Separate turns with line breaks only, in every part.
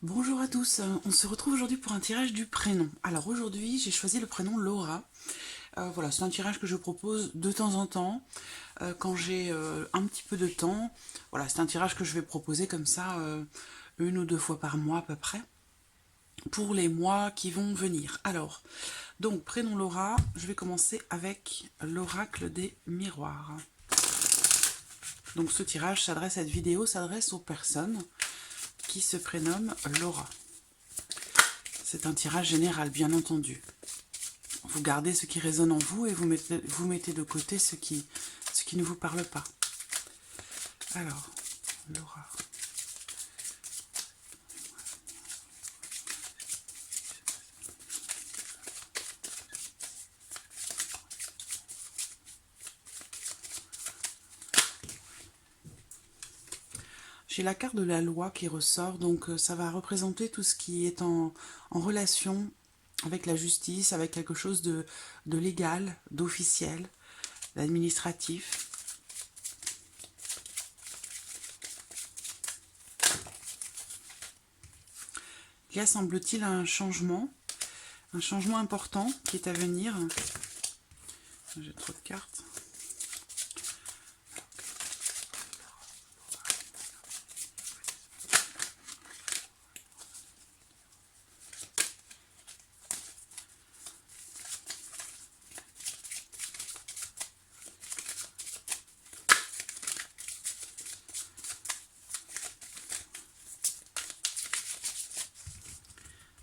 Bonjour à tous, on se retrouve aujourd'hui pour un tirage du prénom. Alors aujourd'hui j'ai choisi le prénom Laura. Voilà, c'est un tirage que je propose de temps en temps, quand j'ai un petit peu de temps. Voilà, c'est un tirage que je vais proposer comme ça, une ou deux fois par mois à peu près, pour les mois qui vont venir. Alors, donc prénom Laura, je vais commencer avec l'oracle des miroirs. Donc ce tirage s'adresse, cette vidéo s'adresse aux personnes qui se prénomment Laura. C'est un tirage général, bien entendu. Vous gardez ce qui résonne en vous et vous mettez de côté ce qui ne vous parle pas. Alors, Laura. J'ai la carte de la loi qui ressort, donc ça va représenter tout ce qui est en relation avec la justice, avec quelque chose de légal, d'officiel, d'administratif. Il y a, semble-t-il, un changement important qui est à venir. J'ai trop de cartes.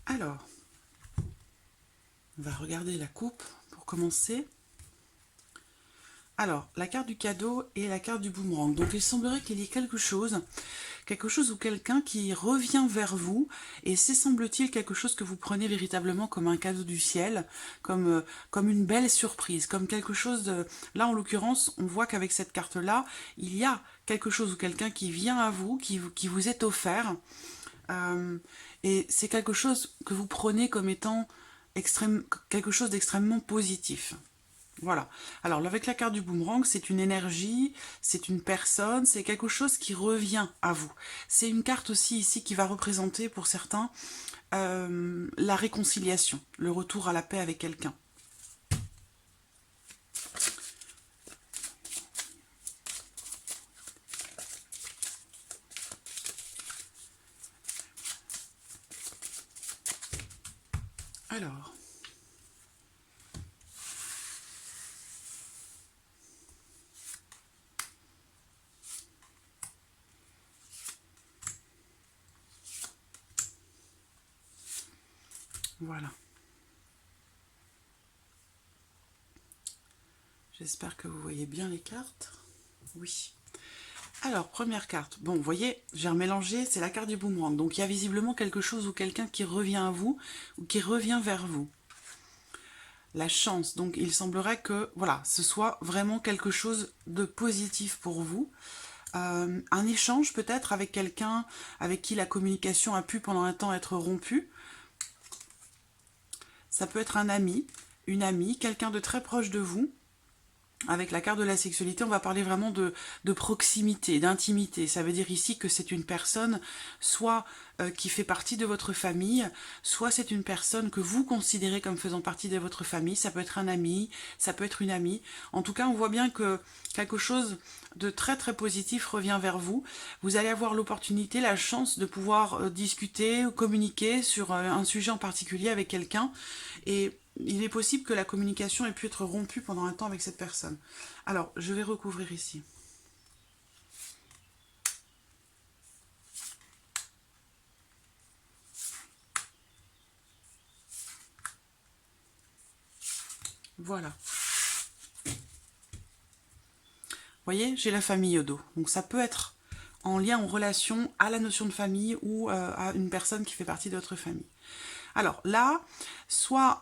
Alors, on va regarder la coupe pour commencer. Alors, la carte du cadeau et la carte du boomerang. Donc, il semblerait qu'il y ait quelque chose ou quelqu'un qui revient vers vous, et c'est, semble-t-il, quelque chose que vous prenez véritablement comme un cadeau du ciel, comme une belle surprise, comme quelque chose de... Là, en l'occurrence, on voit qu'avec cette carte-là, il y a quelque chose ou quelqu'un qui vient à vous, qui vous est offert, et c'est quelque chose que vous prenez comme étant quelque chose d'extrêmement positif. Voilà. Alors, avec la carte du boomerang, c'est une énergie, c'est une personne, c'est quelque chose qui revient à vous. C'est une carte aussi ici qui va représenter, pour certains, la réconciliation, le retour à la paix avec quelqu'un. Alors... Voilà. J'espère que vous voyez bien les cartes. Oui. Alors, première carte. Bon, vous voyez, j'ai remélangé, c'est la carte du boomerang. Donc, il y a visiblement quelque chose ou quelqu'un qui revient à vous, ou qui revient vers vous. La chance. Donc, il semblerait que, voilà, ce soit vraiment quelque chose de positif pour vous. Un échange peut-être avec quelqu'un avec qui la communication a pu pendant un temps être rompue. Ça peut être un ami, une amie, quelqu'un de très proche de vous. Avec la carte de la sexualité, on va parler vraiment de proximité, d'intimité. Ça veut dire ici que c'est une personne soit qui fait partie de votre famille, soit c'est une personne que vous considérez comme faisant partie de votre famille. Ça peut être un ami, ça peut être une amie. En tout cas, on voit bien que quelque chose de très très positif revient vers vous. Vous allez avoir l'opportunité, la chance de pouvoir discuter ou communiquer sur un sujet en particulier avec quelqu'un. Et il est possible que la communication ait pu être rompue pendant un temps avec cette personne. Alors, je vais recouvrir ici. Voilà. Vous voyez, j'ai la famille au dos. Donc ça peut être en lien, en relation à la notion de famille ou à une personne qui fait partie de votre famille. Alors là, soit...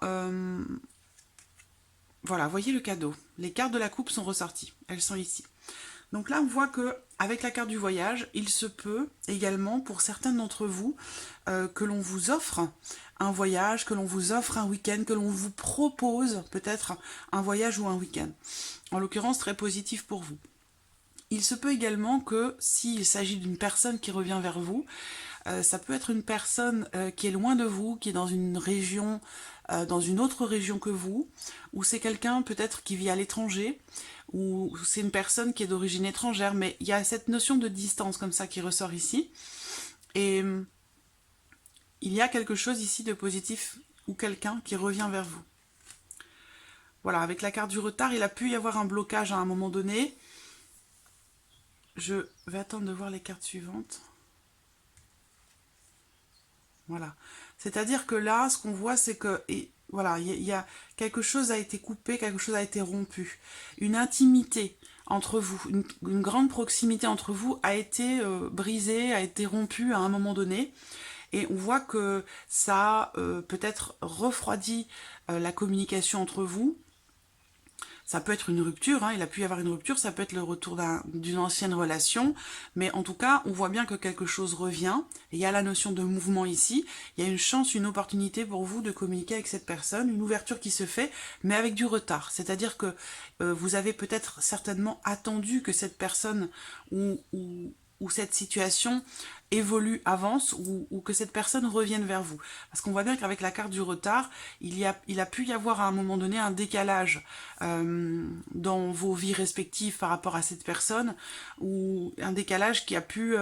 voilà, voyez le cadeau. Les cartes de la coupe sont ressorties. Elles sont ici. Donc là, on voit que avec la carte du voyage, il se peut également pour certains d'entre vous que l'on vous offre un voyage, que l'on vous offre un week-end, que l'on vous propose peut-être un voyage ou un week-end. En l'occurrence, très positif pour vous. Il se peut également que s'il s'agit d'une personne qui revient vers vous, Ça peut être une personne qui est loin de vous, qui est dans une région, dans une autre région que vous, ou c'est quelqu'un peut-être qui vit à l'étranger, ou c'est une personne qui est d'origine étrangère, mais il y a cette notion de distance comme ça qui ressort ici. Et il y a quelque chose ici de positif ou quelqu'un qui revient vers vous. Voilà, avec la carte du retard, il a pu y avoir un blocage à un moment donné. Je vais attendre de voir les cartes suivantes. Voilà. C'est-à-dire que là, ce qu'on voit, c'est que voilà, il y a quelque chose a été coupé, quelque chose a été rompu. Une intimité entre vous, une grande proximité entre vous a été brisée, a été rompue à un moment donné. Et on voit que ça a peut-être refroidi la communication entre vous. Ça peut être une rupture, hein, il a pu y avoir une rupture, ça peut être le retour d'une ancienne relation, mais en tout cas, on voit bien que quelque chose revient, et il y a la notion de mouvement ici, il y a une chance, une opportunité pour vous de communiquer avec cette personne, une ouverture qui se fait, mais avec du retard. C'est-à-dire que vous avez peut-être certainement attendu que cette personne ou cette situation évolue, avance, ou que cette personne revienne vers vous. Parce qu'on voit bien qu'avec la carte du retard, il a pu y avoir à un moment donné un décalage dans vos vies respectives par rapport à cette personne, ou un décalage qui a pu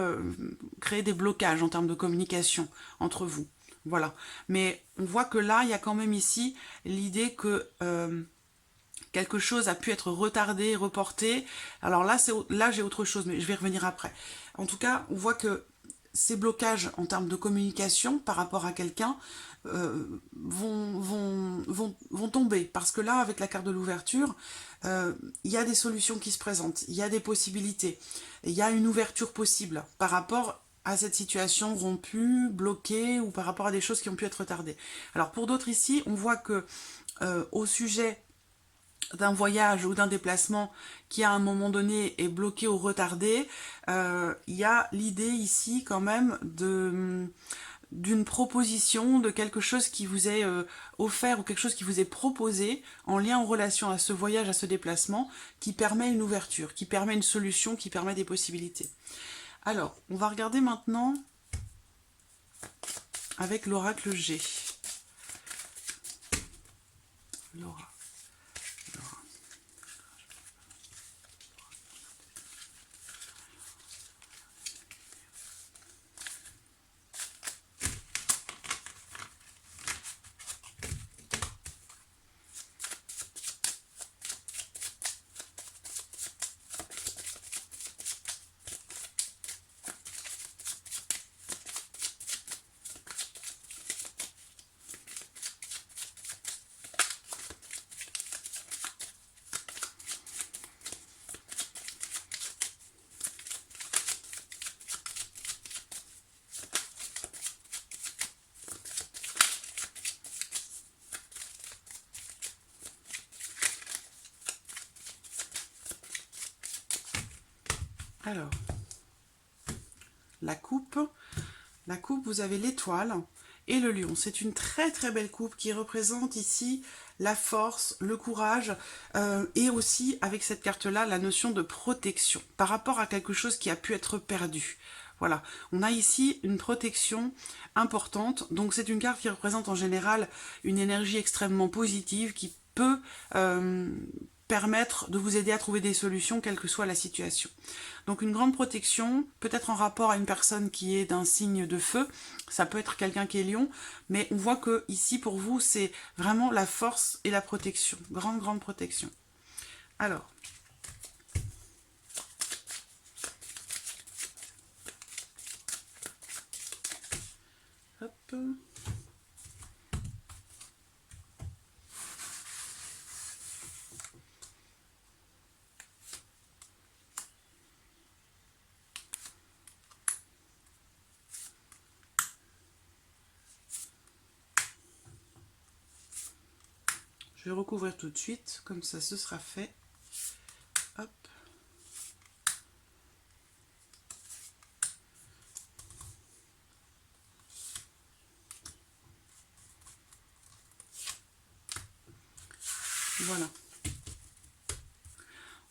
créer des blocages en termes de communication entre vous. Voilà. Mais on voit que là, il y a quand même ici l'idée que quelque chose a pu être retardé, reporté. Alors là, j'ai autre chose, mais je vais y revenir après. En tout cas, on voit que ces blocages en termes de communication par rapport à quelqu'un vont tomber. Parce que là, avec la carte de l'ouverture, il y a des solutions qui se présentent, il y a des possibilités, il y a une ouverture possible par rapport à cette situation rompue, bloquée, ou par rapport à des choses qui ont pu être retardées. Alors pour d'autres ici, on voit que au sujet d'un voyage ou d'un déplacement qui à un moment donné est bloqué ou retardé, il y a l'idée ici quand même d'une proposition, de quelque chose qui vous est offert ou quelque chose qui vous est proposé en lien en relation à ce voyage, à ce déplacement, qui permet une ouverture, qui permet une solution, qui permet des possibilités. Alors, on va regarder maintenant avec l'oracle G. Laura. Alors, la coupe, vous avez l'étoile et le lion. C'est une très très belle coupe qui représente ici la force, le courage et aussi avec cette carte-là la notion de protection par rapport à quelque chose qui a pu être perdu. Voilà, on a ici une protection importante, donc c'est une carte qui représente en général une énergie extrêmement positive qui peut permettre de vous aider à trouver des solutions, quelle que soit la situation. Donc une grande protection, peut-être en rapport à une personne qui est d'un signe de feu, ça peut être quelqu'un qui est lion, mais on voit que ici pour vous, c'est vraiment la force et la protection, grande protection. Alors, hop. Je vais recouvrir tout de suite, comme ça ce sera fait. Hop. Voilà.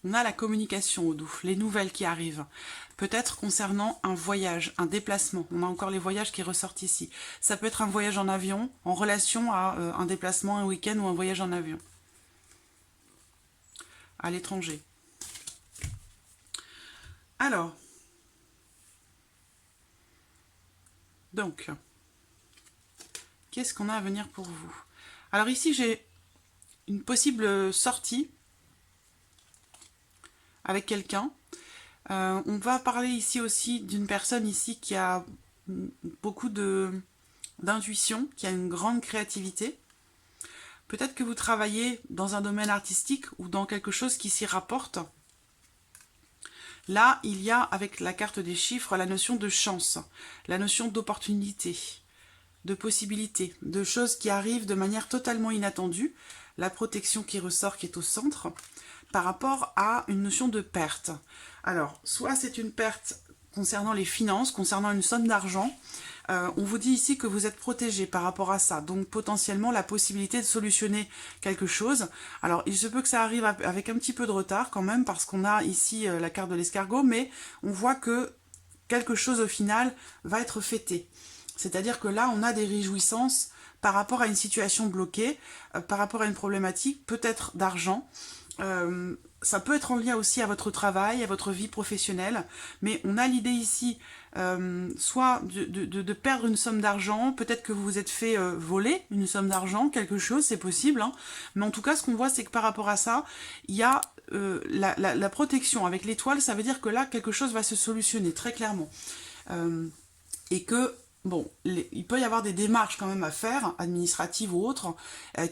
On a la communication au doux, les nouvelles qui arrivent. peut-être concernant un voyage, un déplacement. On a encore les voyages qui ressortent ici. Ça peut être un voyage en avion, en relation à un déplacement, un week-end ou un voyage en avion. À l'étranger. Alors, donc, qu'est-ce qu'on a à venir pour vous? Alors ici, j'ai une possible sortie avec quelqu'un. On va parler ici aussi d'une personne ici qui a beaucoup d'intuition, qui a une grande créativité. Peut-être que vous travaillez dans un domaine artistique ou dans quelque chose qui s'y rapporte. Là, il y a, avec la carte des chiffres, la notion de chance, la notion d'opportunité, de possibilité, de choses qui arrivent de manière totalement inattendue, la protection qui ressort, qui est au centre, par rapport à une notion de perte. Alors, soit c'est une perte concernant les finances, concernant une somme d'argent. On vous dit ici que vous êtes protégé par rapport à ça, donc potentiellement la possibilité de solutionner quelque chose. Alors, il se peut que ça arrive avec un petit peu de retard quand même, parce qu'on a ici la carte de l'escargot, mais on voit que quelque chose au final va être fêté. C'est-à-dire que là, on a des réjouissances par rapport à une situation bloquée, par rapport à une problématique, peut-être d'argent. Ça peut être en lien aussi à votre travail, à votre vie professionnelle, mais on a l'idée ici soit de perdre une somme d'argent, peut-être que vous vous êtes fait voler une somme d'argent, quelque chose, c'est possible, hein. Mais en tout cas, ce qu'on voit, c'est que par rapport à ça, il y a la protection avec l'étoile, ça veut dire que là, quelque chose va se solutionner, très clairement. Et que bon, il peut y avoir des démarches quand même à faire, administratives ou autres,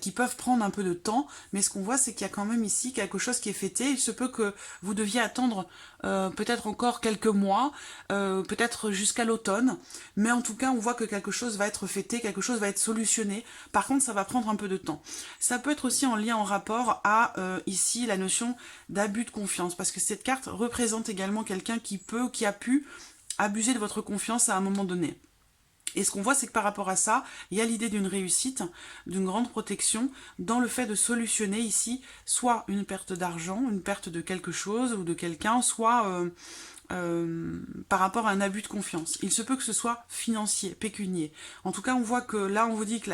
qui peuvent prendre un peu de temps, mais ce qu'on voit, c'est qu'il y a quand même ici quelque chose qui est fêté. Il se peut que vous deviez attendre peut-être encore quelques mois, peut-être jusqu'à l'automne, mais en tout cas, on voit que quelque chose va être fêté, quelque chose va être solutionné. Par contre, ça va prendre un peu de temps. Ça peut être aussi en lien, en rapport à, ici, la notion d'abus de confiance, parce que cette carte représente également quelqu'un qui peut ou qui a pu abuser de votre confiance à un moment donné. Et ce qu'on voit, c'est que par rapport à ça, il y a l'idée d'une réussite, d'une grande protection, dans le fait de solutionner ici, soit une perte d'argent, une perte de quelque chose ou de quelqu'un, soit par rapport à un abus de confiance. Il se peut que ce soit financier, pécunier. En tout cas, on voit que là, on vous dit que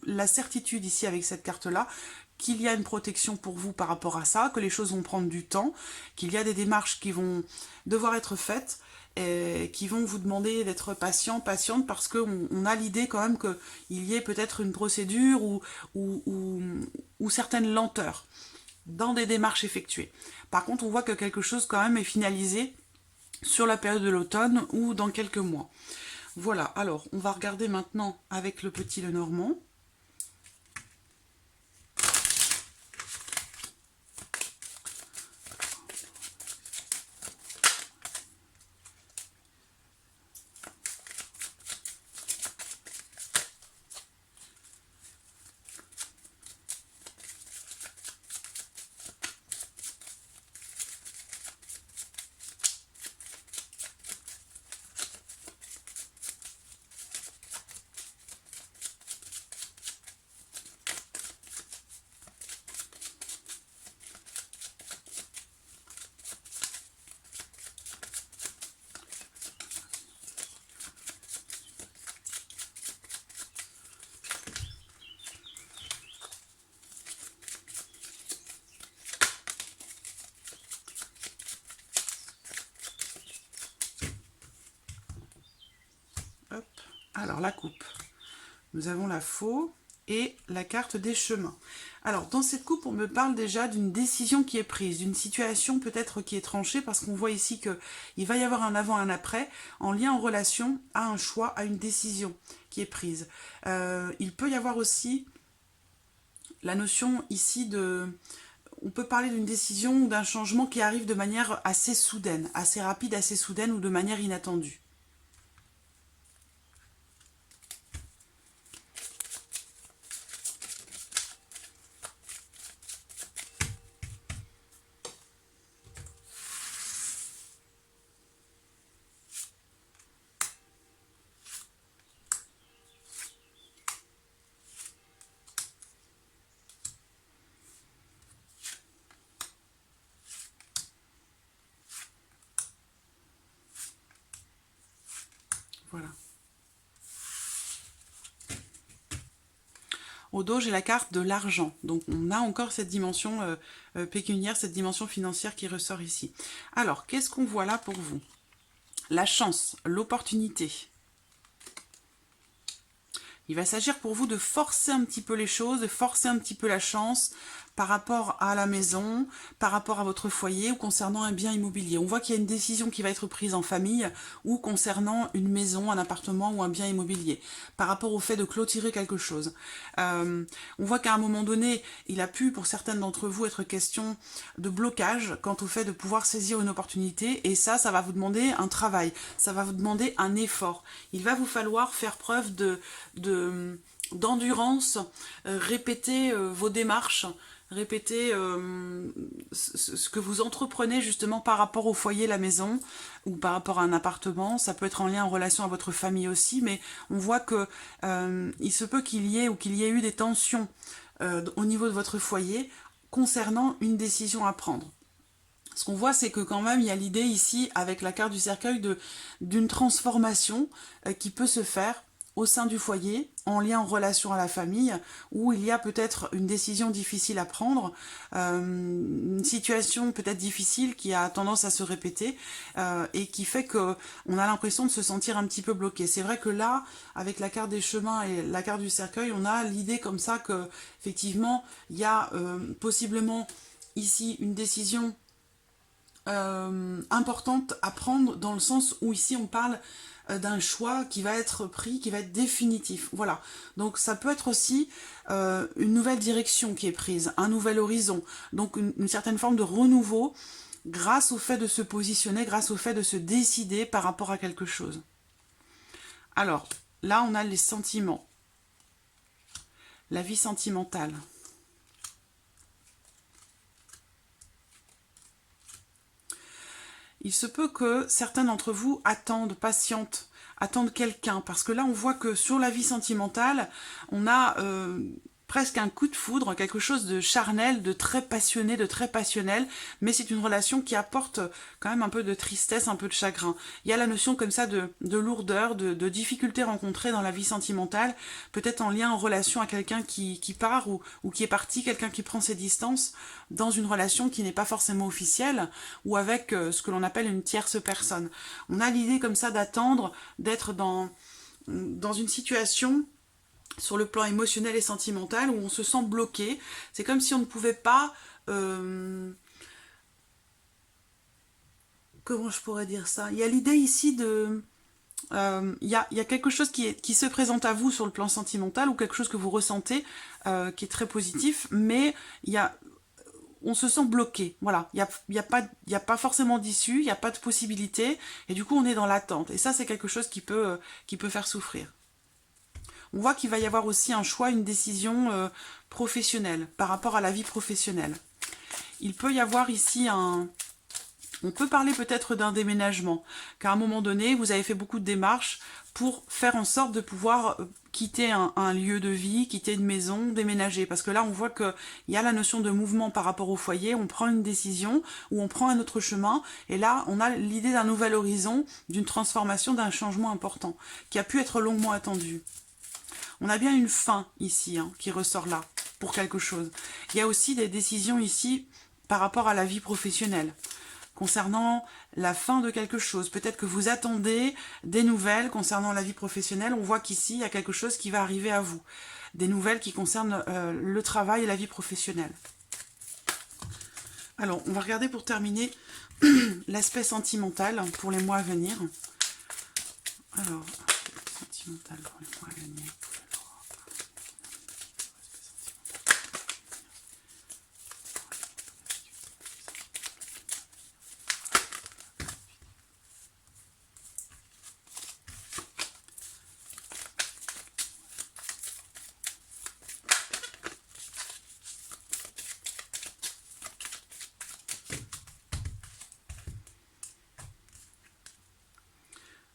la certitude ici avec cette carte-là, qu'il y a une protection pour vous par rapport à ça, que les choses vont prendre du temps, qu'il y a des démarches qui vont devoir être faites, et qui vont vous demander d'être patient, patiente, parce qu'on a l'idée quand même qu'il y ait peut-être une procédure ou certaines lenteurs dans des démarches effectuées. Par contre, on voit que quelque chose quand même est finalisé sur la période de l'automne ou dans quelques mois. Voilà, alors on va regarder maintenant avec le petit Lenormand. Hop. Alors la coupe. Nous avons la faux et la carte des chemins. Alors, dans cette coupe, on me parle déjà d'une décision qui est prise, d'une situation peut-être qui est tranchée, parce qu'on voit ici qu'il va y avoir un avant et un après, en lien, en relation à un choix, à une décision qui est prise. Il peut y avoir aussi la notion ici de... On peut parler d'une décision ou d'un changement qui arrive de manière assez soudaine, assez rapide, assez soudaine ou de manière inattendue. Au dos, j'ai la carte de l'argent. Donc, on a encore cette dimension pécuniaire, cette dimension financière qui ressort ici. Alors, qu'est-ce qu'on voit là pour vous? La chance, l'opportunité. Il va s'agir pour vous de forcer un petit peu les choses, de forcer un petit peu la chance par rapport à la maison, par rapport à votre foyer ou concernant un bien immobilier. On voit qu'il y a une décision qui va être prise en famille ou concernant une maison, un appartement ou un bien immobilier, par rapport au fait de clôturer quelque chose. On voit qu'à un moment donné, il a pu, pour certaines d'entre vous, être question de blocage quant au fait de pouvoir saisir une opportunité, et ça va vous demander un travail, ça va vous demander un effort. Il va vous falloir faire preuve d'endurance, répéter vos démarches, répéter ce que vous entreprenez justement par rapport au foyer, la maison, ou par rapport à un appartement. Ça peut être en lien, en relation à votre famille aussi, mais on voit que il se peut qu'il y ait eu des tensions au niveau de votre foyer concernant une décision à prendre. Ce qu'on voit, c'est que quand même, il y a l'idée ici, avec la carte du cercueil, d'une transformation qui peut se faire au sein du foyer, en lien, en relation à la famille, où il y a peut-être une décision difficile à prendre, une situation peut-être difficile qui a tendance à se répéter, et qui fait qu'on a l'impression de se sentir un petit peu bloqué. C'est vrai que là, avec la carte des chemins et la carte du cercueil, on a l'idée comme ça que, effectivement, il y a possiblement ici une décision importante à prendre, dans le sens où ici on parle d'un choix qui va être pris, qui va être définitif. Voilà. Donc ça peut être aussi une nouvelle direction qui est prise, un nouvel horizon, donc une certaine forme de renouveau grâce au fait de se positionner, grâce au fait de se décider par rapport à quelque chose. Alors, là on a les sentiments, la vie sentimentale. Il se peut que certains d'entre vous attendent, patientent, attendent quelqu'un. Parce que là, on voit que sur la vie sentimentale, on a presque un coup de foudre, quelque chose de charnel, de très passionné, de très passionnel. Mais c'est une relation qui apporte quand même un peu de tristesse, un peu de chagrin. Il y a la notion comme ça de lourdeur, de difficultés rencontrées dans la vie sentimentale. Peut-être en lien, en relation à quelqu'un qui part ou qui est parti, quelqu'un qui prend ses distances dans une relation qui n'est pas forcément officielle, ou avec ce que l'on appelle une tierce personne. On a l'idée comme ça d'attendre, d'être dans une situation sur le plan émotionnel et sentimental où on se sent bloqué. C'est comme si on ne pouvait pas... comment je pourrais dire ça? Il y a l'idée ici de... il y a quelque chose qui se présente à vous sur le plan sentimental, ou quelque chose que vous ressentez qui est très positif, mais on se sent bloqué, voilà, il y a pas forcément d'issue, il n'y a pas de possibilité, et du coup on est dans l'attente, et ça c'est quelque chose qui peut faire souffrir. On voit qu'il va y avoir aussi un choix, une décision professionnelle, par rapport à la vie professionnelle. Il peut y avoir ici on peut parler peut-être d'un déménagement, qu'à un moment donné, vous avez fait beaucoup de démarches pour faire en sorte de pouvoir quitter un lieu de vie, quitter une maison, déménager. Parce que là, on voit qu'il y a la notion de mouvement par rapport au foyer, on prend une décision ou on prend un autre chemin, et là, on a l'idée d'un nouvel horizon, d'une transformation, d'un changement important, qui a pu être longuement attendu. On a bien une fin ici, qui ressort là, pour quelque chose. Il y a aussi des décisions ici par rapport à la vie professionnelle, concernant la fin de quelque chose. Peut-être que vous attendez des nouvelles concernant la vie professionnelle. On voit qu'ici, il y a quelque chose qui va arriver à vous. Des nouvelles qui concernent le travail et la vie professionnelle. Alors, on va regarder pour terminer l'aspect sentimental pour les mois à venir. Alors, sentimental pour les mois à venir.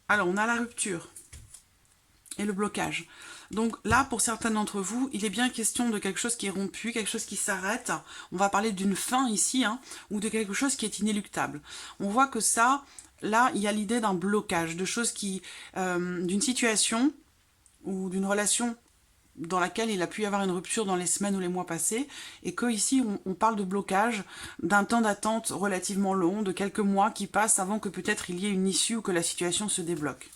Alors, on a la rupture et le blocage. Donc là, pour certains d'entre vous, il est bien question de quelque chose qui est rompu, quelque chose qui s'arrête. On va parler d'une fin ici, ou de quelque chose qui est inéluctable. On voit que ça, là, il y a l'idée d'un blocage, de choses qui, d'une situation ou d'une relation dans laquelle il a pu y avoir une rupture dans les semaines ou les mois passés, et que ici on parle de blocage, d'un temps d'attente relativement long, de quelques mois qui passent avant que peut-être il y ait une issue ou que la situation se débloque.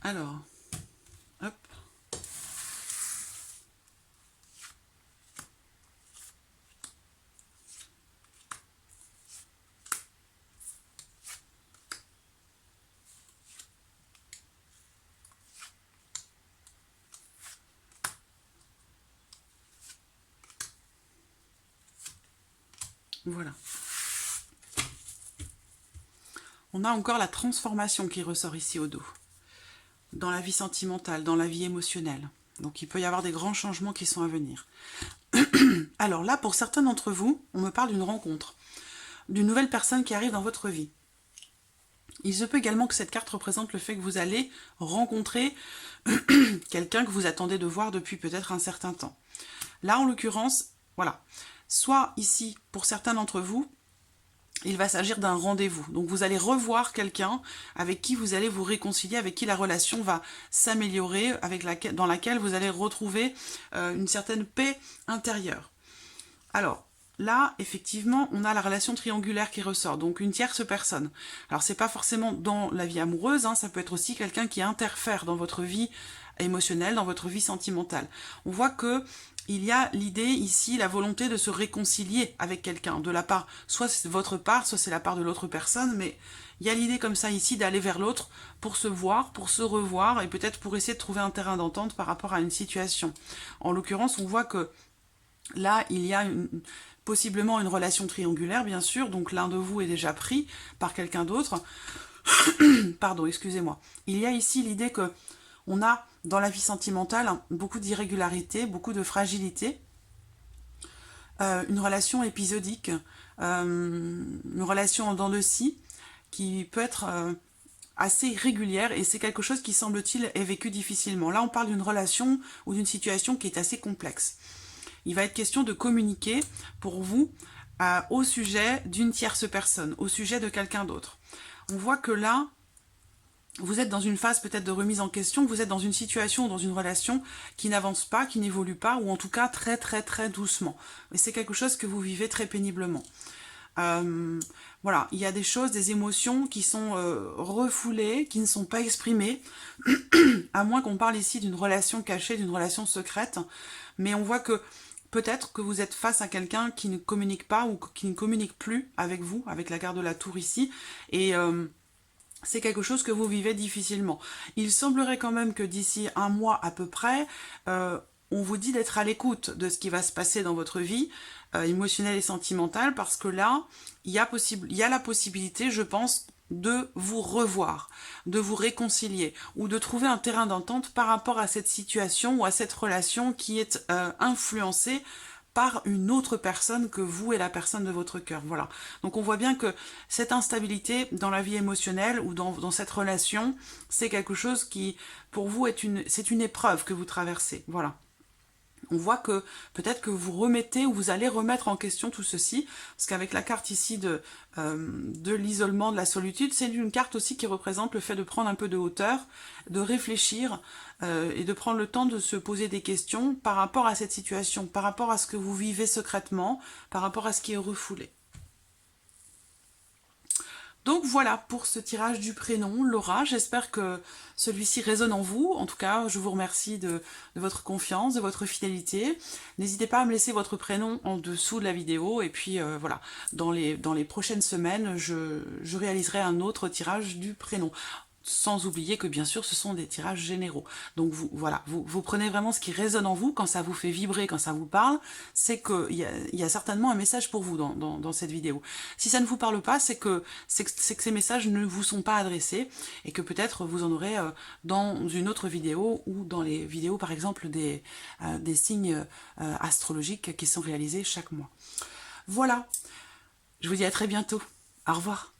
Alors, hop. Voilà. On a encore la transformation qui ressort ici au dos. Dans la vie sentimentale, dans la vie émotionnelle. Donc il peut y avoir des grands changements qui sont à venir. Alors là, pour certains d'entre vous, on me parle d'une rencontre, d'une nouvelle personne qui arrive dans votre vie. Il se peut également que cette carte représente le fait que vous allez rencontrer quelqu'un que vous attendez de voir depuis peut-être un certain temps. Là, en l'occurrence, voilà. Soit ici, pour certains d'entre vous, il va s'agir d'un rendez-vous. Donc vous allez revoir quelqu'un avec qui vous allez vous réconcilier, avec qui la relation va s'améliorer, dans laquelle vous allez retrouver une certaine paix intérieure. Alors, là, effectivement, on a la relation triangulaire qui ressort, donc une tierce personne. Alors, c'est pas forcément dans la vie amoureuse, hein, ça peut être aussi quelqu'un qui interfère dans votre vie émotionnelle, dans votre vie sentimentale. On voit que il y a l'idée ici, la volonté de se réconcilier avec quelqu'un, de la part, soit c'est votre part, soit c'est la part de l'autre personne, mais il y a l'idée comme ça ici d'aller vers l'autre pour se voir, pour se revoir, et peut-être pour essayer de trouver un terrain d'entente par rapport à une situation. En l'occurrence, on voit que là, il y a possiblement une relation triangulaire, bien sûr, donc l'un de vous est déjà pris par quelqu'un d'autre. Pardon, excusez-moi. Il y a ici l'idée que on a, dans la vie sentimentale, beaucoup d'irrégularité, beaucoup de fragilité, une relation épisodique, une relation en dents de scie, qui peut être assez irrégulière, et c'est quelque chose qui, semble-t-il, est vécu difficilement. Là, on parle d'une relation ou d'une situation qui est assez complexe. Il va être question de communiquer, pour vous, au sujet d'une tierce personne, au sujet de quelqu'un d'autre. On voit que là, vous êtes dans une phase peut-être de remise en question, vous êtes dans une situation, dans une relation qui n'avance pas, qui n'évolue pas, ou en tout cas très très très doucement. Et c'est quelque chose que vous vivez très péniblement. Voilà, il y a des choses, des émotions qui sont refoulées, qui ne sont pas exprimées, à moins qu'on parle ici d'une relation cachée, d'une relation secrète. Mais on voit que peut-être que vous êtes face à quelqu'un qui ne communique pas ou qui ne communique plus avec vous, avec la carte de la tour ici, et c'est quelque chose que vous vivez difficilement. Il semblerait quand même que d'ici un mois à peu près, on vous dit d'être à l'écoute de ce qui va se passer dans votre vie émotionnelle et sentimentale, parce que là, il y a la possibilité, je pense, de vous revoir, de vous réconcilier, ou de trouver un terrain d'entente par rapport à cette situation ou à cette relation qui est influencée par une autre personne que vous et la personne de votre cœur. Voilà. Donc on voit bien que cette instabilité dans la vie émotionnelle ou dans cette relation, c'est quelque chose qui, pour vous, c'est une épreuve que vous traversez. Voilà. On voit que peut-être que vous remettez ou vous allez remettre en question tout ceci, parce qu'avec la carte ici de l'isolement, de la solitude, c'est une carte aussi qui représente le fait de prendre un peu de hauteur, de réfléchir et de prendre le temps de se poser des questions par rapport à cette situation, par rapport à ce que vous vivez secrètement, par rapport à ce qui est refoulé. Donc voilà pour ce tirage du prénom, Laura. J'espère que celui-ci résonne en vous. En tout cas, je vous remercie de votre confiance, de votre fidélité. N'hésitez pas à me laisser votre prénom en dessous de la vidéo. Et puis voilà, dans les prochaines semaines, je réaliserai un autre tirage du prénom. Sans oublier que bien sûr ce sont des tirages généraux. Donc vous prenez vraiment ce qui résonne en vous, quand ça vous fait vibrer, quand ça vous parle, c'est qu'il y a certainement un message pour vous dans cette vidéo. Si ça ne vous parle pas, c'est que ces messages ne vous sont pas adressés, et que peut-être vous en aurez dans une autre vidéo, ou dans les vidéos par exemple des signes astrologiques qui sont réalisés chaque mois. Voilà, je vous dis à très bientôt. Au revoir.